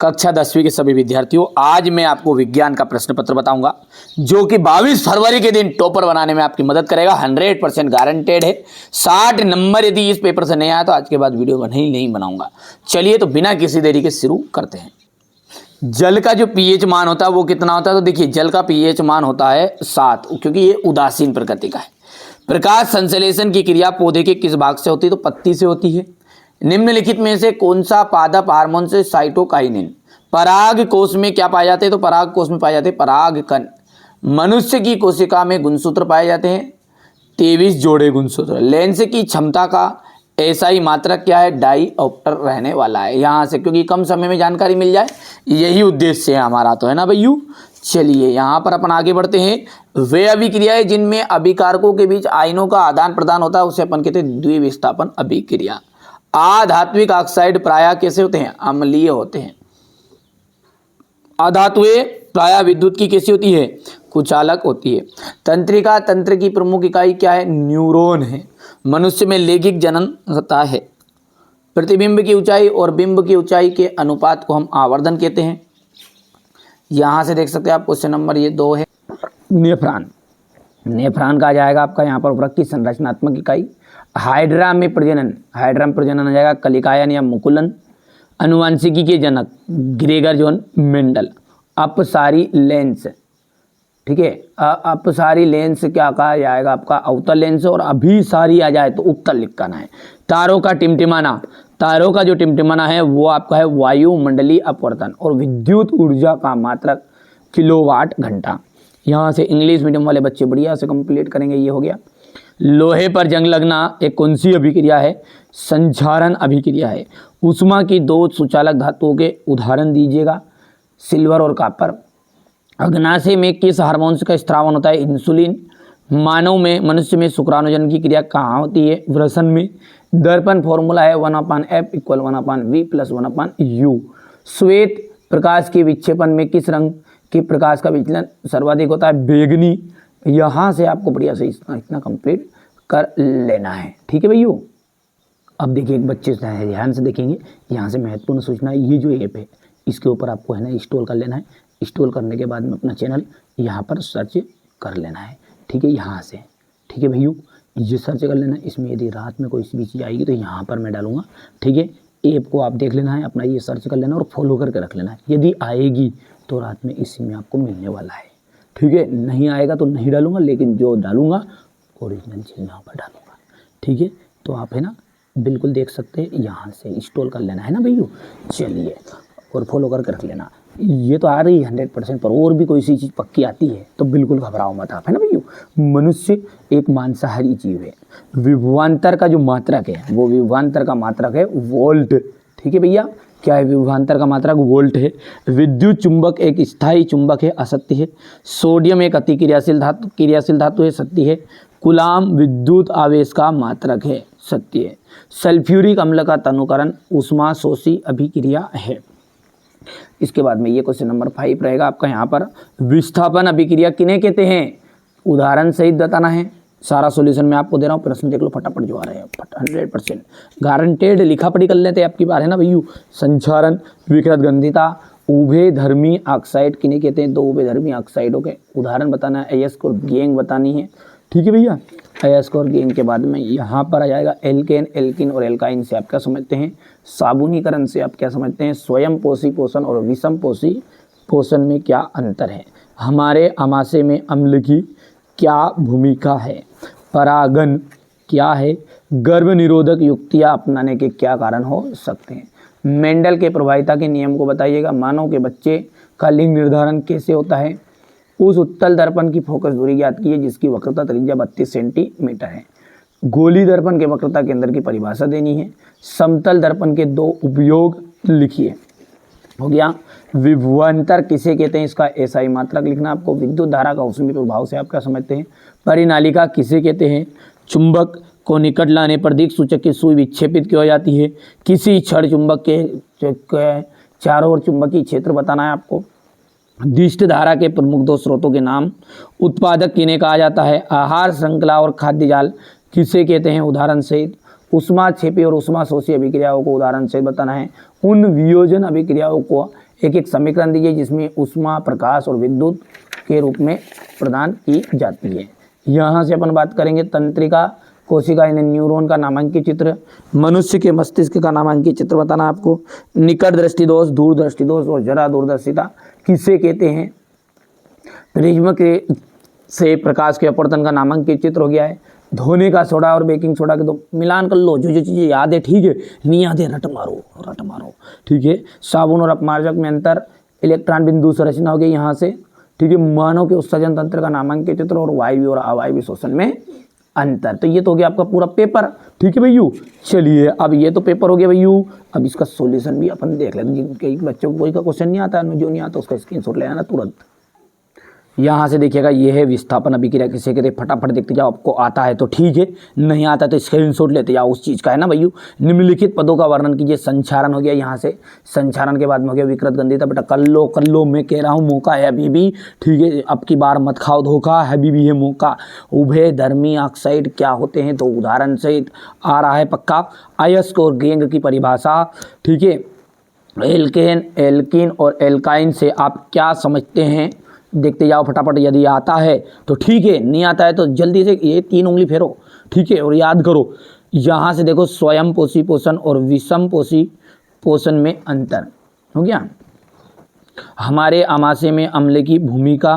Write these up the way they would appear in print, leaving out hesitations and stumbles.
कक्षा 10वीं के सभी विद्यार्थियों, आज मैं आपको विज्ञान का प्रश्न पत्र बताऊंगा जो कि 22 फरवरी के दिन टॉपर बनाने में आपकी मदद करेगा। 100% गारंटेड है। 60 नंबर यदि इस पेपर से नहीं आया तो आज के बाद वीडियो नहीं बनाऊंगा। चलिए तो बिना किसी देरी के शुरू करते हैं। जल का जो पीएच मान होता है वो कितना होता है? तो देखिए, जल का पीएच मान होता है 7, क्योंकि ये उदासीन प्रकृति का है। प्रकाश संश्लेषण की क्रिया पौधे के किस भाग से होती है? तो पत्ती से होती है। निम्नलिखित में से कौन सा पादप हार्मोन से साइटोकाइनिन? पराग कोश में क्या पाए जाते हैं? तो पराग कोश में पाए जाते हैं पराग कण। मनुष्य की कोशिका में गुणसूत्र पाए जाते हैं 23 जोड़े गुणसूत्र। लेंस की क्षमता का एसआई मात्रक क्या है? डाईऑप्टर रहने वाला है। यहाँ से क्योंकि कम समय में जानकारी मिल जाए, यही उद्देश्य है हमारा, तो है ना भैया। चलिए यहाँ पर अपन आगे बढ़ते हैं। वे अभिक्रियाएं जिनमें अभिकारकों के बीच आयनों का आदान प्रदान होता है उसे अपन कहते हैं द्विविस्थापन अभिक्रिया। अधात्विक ऑक्साइड प्रायः कैसे होते हैं? अम्लीय होते हैं। अधातुएं प्रायः विद्युत की कैसी होती है? कुचालक होती है। तंत्रिका तंत्र की प्रमुख इकाई क्या है? न्यूरॉन है। मनुष्य में लैंगिक जनन होता है। प्रतिबिंब की ऊंचाई और बिंब की ऊंचाई के अनुपात को हम आवर्धन कहते हैं। यहाँ से देख सकते हैं आप, क्वेश्चन नंबर ये 2 है। नेफ्रॉन, नेफ्रॉन का आ जाएगा आपका यहाँ पर वृक्क की संरचनात्मक इकाई। हाइड्रा में प्रजनन, हाइड्रा में प्रजनन आ जाएगा कलिकायन या मुकुलन। अनुवांशिकी के जनक ग्रेगर जॉन मेंडल। अपसारी लेंस, ठीक है, अपसारी लेंस क्या कहा जाएगा आपका? अवतल लेंस। और अभिसारी आ जाए तो उत्तल लिखना है। तारों का टिमटिमाना, तारों का जो टिमटिमाना है वो आपका है वायुमंडलीय अपवर्तन। और विद्युत ऊर्जा का मात्रक किलोवाट घंटा। यहाँ से इंग्लिश मीडियम वाले बच्चे बढ़िया से कंप्लीट करेंगे। ये हो गया। लोहे पर जंग लगना एक कौन सी अभिक्रिया है? संक्षारण अभिक्रिया है। उष्मा की 2 सुचालक धातुओं के उदाहरण दीजिएगा। सिल्वर और कॉपर। अग्नाशय में किस हार्मोन का स्त्रावन होता है? इंसुलिन। मानव में, मनुष्य में शुक्राणुजन की क्रिया कहाँ होती है? वृषण में। दर्पण फॉर्मूला है 1/f = 1/v + 1/u। श्वेत प्रकाश के विक्षेपण में किस रंग के प्रकाश का विचलन सर्वाधिक होता है? बैगनी। यहाँ से आपको बढ़िया से इतना कंप्लीट कर लेना है, ठीक है भैया। अब देखिए, एक बच्चे ध्यान से देखेंगे। यहाँ से महत्वपूर्ण सूचना, ये जो ऐप है इसके ऊपर आपको है ना इंस्टॉल कर लेना है। इंस्टॉल करने के बाद में अपना चैनल यहाँ पर सर्च कर लेना है, ठीक है, यहाँ से, ठीक है भैया। ये सर्च कर लेना है। इसमें यदि रात में कोई भी चीज़ आएगी तो यहाँ पर मैं डालूंगा, ठीक है। ऐप को आप देख लेना है, अपना ये सर्च कर लेना और फॉलो करके रख लेना है। यदि आएगी तो रात में इसी में आपको मिलने वाला है, ठीक है। नहीं आएगा तो नहीं डालूंगा, लेकिन जो डालूंगा ओरिजिनल चीज़ यहाँ पर डालूंगा, ठीक है। तो आप है ना बिल्कुल देख सकते हैं, यहाँ से इंस्टॉल कर लेना है ना भैया। चलिए, और फॉलो करके रख लेना। ये तो आ रही है 100%, पर और भी कोई सी चीज़ पक्की आती है तो बिल्कुल घबराओ मत आप, है ना भैया। मनुष्य एक मांसाहारी जीव है। विभवांतर का जो मात्रक है वो विभवांतर का मात्रक है वोल्ट, ठीक है भैया। क्या है विभवांतर का मात्रक? वोल्ट है। विद्युत चुंबक एक स्थायी चुंबक है, असत्य है। सोडियम एक अति क्रियाशील धातु है, सत्य है। कूलाम विद्युत आवेश का मात्रक है, सत्य है। सल्फ्यूरिक अम्ल का तनुकरण ऊष्माशोषी अभिक्रिया है। इसके बाद में ये क्वेश्चन नंबर 5 रहेगा आपका। यहाँ पर विस्थापन अभिक्रिया किन्हें कहते हैं? उदाहरण सहित बताना है। सारा सॉल्यूशन मैं आपको दे रहा हूँ, प्रश्न देख लो फटाफट जो आ रहे हैं। 100% गारंटेड लिखा पढ़ी कर लेते हैं आपकी बार, है ना भैया। संक्षारण, विकृत गंधिता, उभयधर्मी ऑक्साइड किन्हें कहते हैं? 2 उभयधर्मी ऑक्साइडों के उदाहरण बताना है। अयस्क और गैंग बतानी है, ठीक है भैया। अयस्क और गैंग के बाद में यहाँ पर आ जाएगा एल्केन, एल्किन और एल्काइन से आप क्या समझते हैं? साबुनीकरण से आप क्या समझते हैं? स्वयं पोषी पोषण और विषम पोषी पोषण में क्या अंतर है? हमारे आमाशय में अम्ल की क्या भूमिका है? परागन क्या है? गर्भ निरोधक युक्तियाँ अपनाने के क्या कारण हो सकते हैं? मेंडल के प्रभाविता के नियम को बताइएगा। मानव के बच्चे का लिंग निर्धारण कैसे होता है? उस उत्तल दर्पण की फोकस दूरी ज्ञात कीजिए जिसकी वक्रता त्रिज्या 32 सेंटीमीटर है। गोली दर्पण के वक्रता केंद्र की परिभाषा देनी है। समतल दर्पण के 2 उपयोग लिखिए। हो गया। विभवांतर किसे कहते हैं? इसका एसआई मात्रक लिखना आपको। विद्युत धारा का ऊष्मीय प्रभाव से आप क्या समझते हैं? परिनालिका किसे कहते हैं? चुंबक को निकट लाने पर दिक् सूचक की सुई विक्षेपित क्यों हो जाती है? किसी क्षण चुंबक के चारों ओर चुंबकीय क्षेत्र बताना है आपको। दिष्ट धारा के प्रमुख 2 स्रोतों के नाम। उत्पादक किन्हें कहा जाता है? आहार श्रृंखला और खाद्य जाल किसे कहते हैं? उदाहरण सहित। उष्मा क्षेपी और उष्मा शोषी अभिक्रियाओं को उदाहरण से बताना है। उन वियोजन अभिक्रियाओं को एक एक समीकरण दीजिए जिसमें ऊष्मा, प्रकाश और विद्युत के रूप में प्रदान की जाती है। यहाँ से अपन बात करेंगे तंत्रिका, कोशिका यानी न्यूरॉन का नामांकित चित्र, मनुष्य के मस्तिष्क का नामांकित चित्र बताना आपको, निकट दृष्टि दोष, दूर दृष्टि दोष और जरा दूरदर्शिता किसे कहते हैं, प्रिज्म के से प्रकाश के अपवर्तन का नामांकित चित्र हो गया है, धोने का सोडा और बेकिंग सोडा के तो मिलान कर लो, जो जो चीज़ें याद है ठीक है, नहीं याद है रट मारो ठीक है। साबुन और अपमार्जक में अंतर, इलेक्ट्रॉन बिंदु संरचना हो गई यहाँ से ठीक है, मानव के उत्सर्जन तंत्र का नामांकित चित्र और वायु और अवायवीय शोषण में अंतर। तो ये तो हो गया आपका पूरा पेपर ठीक है भैयू। चलिए अब ये तो पेपर हो गया भैयू, अब इसका सॉल्यूशन भी अपन देख लेते हैं। कई बच्चों को कोई का क्वेश्चन नहीं आता है, जो नहीं आता उसका स्क्रीनशॉट ले आना तुरंत। यहाँ से देखिएगा ये है विस्थापन अभिक्रिया किसे कहते हैं, फटाफट देखते जाओ, आपको आता है तो ठीक है, नहीं आता तो स्क्रीनशॉट लेते जाओ उस चीज़ का है ना भैयू। निम्नलिखित पदों का वर्णन कीजिए, संचारण हो गया यहाँ से, संचारण के बाद में हो गया विकृत गंधिता, बेटा कर लो मैं कह रहा हूँ, मौका है अभी भी ठीक है, अब की बार मत खाओ धोखा, अभी भी है मौका। उभय धर्मी ऑक्साइड क्या होते हैं, तो उदाहरण सहित आ रहा है पक्का, अयस्क और गेंग की परिभाषा ठीक है, एल्केन, एल्किन और एल्काइन से आप क्या समझते हैं, देखते जाओ फटाफट, यदि आता है तो ठीक है, नहीं आता है तो जल्दी से ये 3 उंगली फेरो ठीक है और याद करो। यहाँ से देखो स्वयं पोषी पोषण और विषम पोषी पोषण में अंतर हो गया। हमारे आमाशय में अम्ल की भूमिका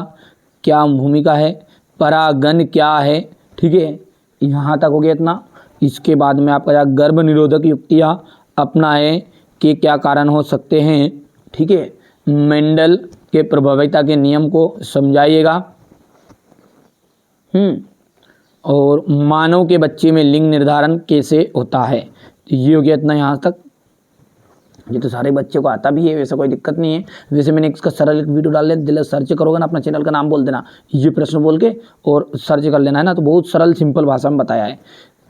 क्या भूमिका है, परागन क्या है ठीक है, यहाँ तक हो गया इतना। इसके बाद में आपका गर्भ निरोधक युक्तियाँ अपनाएं के क्या कारण हो सकते हैं ठीक है, मेंडल के प्रभाविता के नियम को समझाइएगा। और मानव के बच्चे में लिंग निर्धारण कैसे होता है, तो ये हो गया इतना यहाँ तक। ये तो सारे बच्चों को आता भी है, वैसा कोई दिक्कत नहीं है। वैसे मैंने इसका सरल एक वीडियो डाल दिया, सर्च करोगे ना, अपना चैनल का नाम बोल देना, ये प्रश्न बोल के और सर्च कर लेना है ना, तो बहुत सरल सिंपल भाषा में बताया है।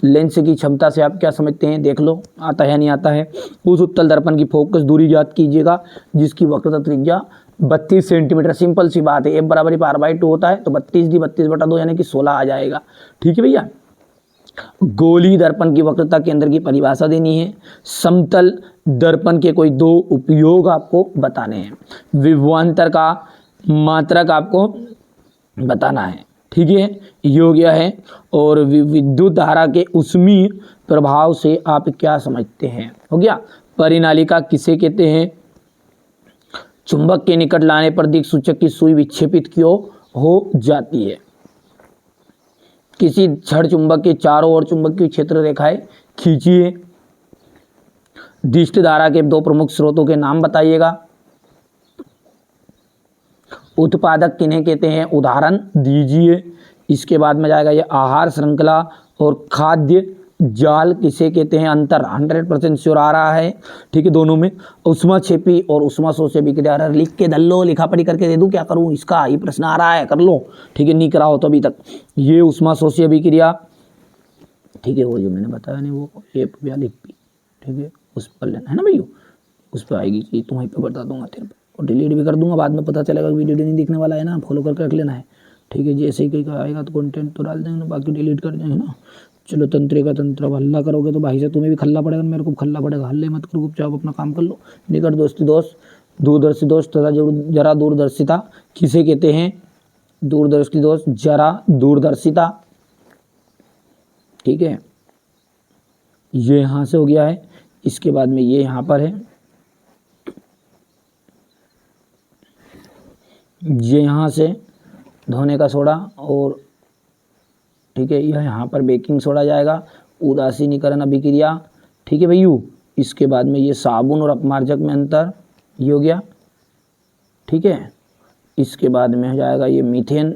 लेंस की क्षमता से आप क्या समझते हैं, देख लो आता है नहीं आता है। उस उत्तल दर्पण की फोकस दूरी ज्ञात कीजिएगा जिसकी वक्रता त्रिज्या 32 सेंटीमीटर, सिंपल सी बात है, F बराबर r/2 होता है तो 32d/32 यानी कि 16 आ जाएगा ठीक है भैया। गोली दर्पण की वक्रता केंद्र की परिभाषा देनी है। समतल दर्पण के कोई 2 उपयोग आपको बताने हैं। विभवांतर का मात्रक आपको बताना है ठीक है, ये हो गया है। और विद्युत धारा के ऊष्मीय प्रभाव से आप क्या समझते हैं, हो गया। परिनालिका किसे कहते हैं, चुंबक के निकट लाने पर दिक् सूचक की सुई विक्षेपित क्यों हो जाती है। किसी छड़ चुंबक के चारों ओर चुंबकीय क्षेत्र रेखाएं खींचिए। दिष्ट धारा के 2 प्रमुख स्रोतों के नाम बताइएगा। उत्पादक किन्हें कहते हैं, उदाहरण दीजिए। इसके बाद में जाएगा ये आहार श्रृंखला और खाद्य जाल किसे कहते हैं, अंतर 100% श्योर आ रहा है ठीक है दोनों में। उष्मा क्षेपी और उष्मा शोषी अभिक्रिया, लिख के दल लो, लिखा पढ़ी करके दे दूं, क्या करूं, इसका ये प्रश्न आ रहा है, कर लो ठीक है, नहीं करा हो तो अभी तक। ये उष्मा शोषी अभिक्रिया ठीक है, वो जो मैंने बताया नहीं वो लिख ठीक है, उस पर लेना है ना भैया, उस पर आएगी चीज, तो वहीं पर बता दूंगा तेरे को, और डिलीट भी कर दूंगा बाद में, पता चलेगा वीडियो नहीं दिखने वाला है ना, फॉलो करके रख लेना है ठीक है। जैसे ही कहीं आएगा तो कंटेंट तो डाल देंगे, बाकी डिलीट कर देंगे ना। चलो तंत्रिका तंत्र, अब हल्ला करोगे तो भाई से तुम्हें भी खल्ला पड़ेगा, मेरे को खल्ला पड़ेगा, हल्ले मत करो, चुपचाप अपना काम कर लो। निकट दोस्ती दोष, दूरदर्शी दोष तथा जरा दूरदर्शिता किसे कहते हैं, दूरदर्शी दोष, जरा दूरदर्शिता ठीक है, ये यहाँ से हो गया है। इसके बाद में ये यहाँ पर है, ये यहाँ से धोने का सोडा और ठीक है, यह यहाँ पर बेकिंग सोडा जाएगा। उदासीनीकरण अभिक्रिया ठीक है भैयू। इसके बाद में ये साबुन और अपमार्जक में अंतर, ये हो गया ठीक है। इसके बाद में हो जाएगा ये मीथेन,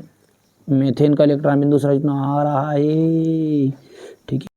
मेथेन का इलेक्ट्रॉन बिंदु संरचना आ रहा है ठीक है।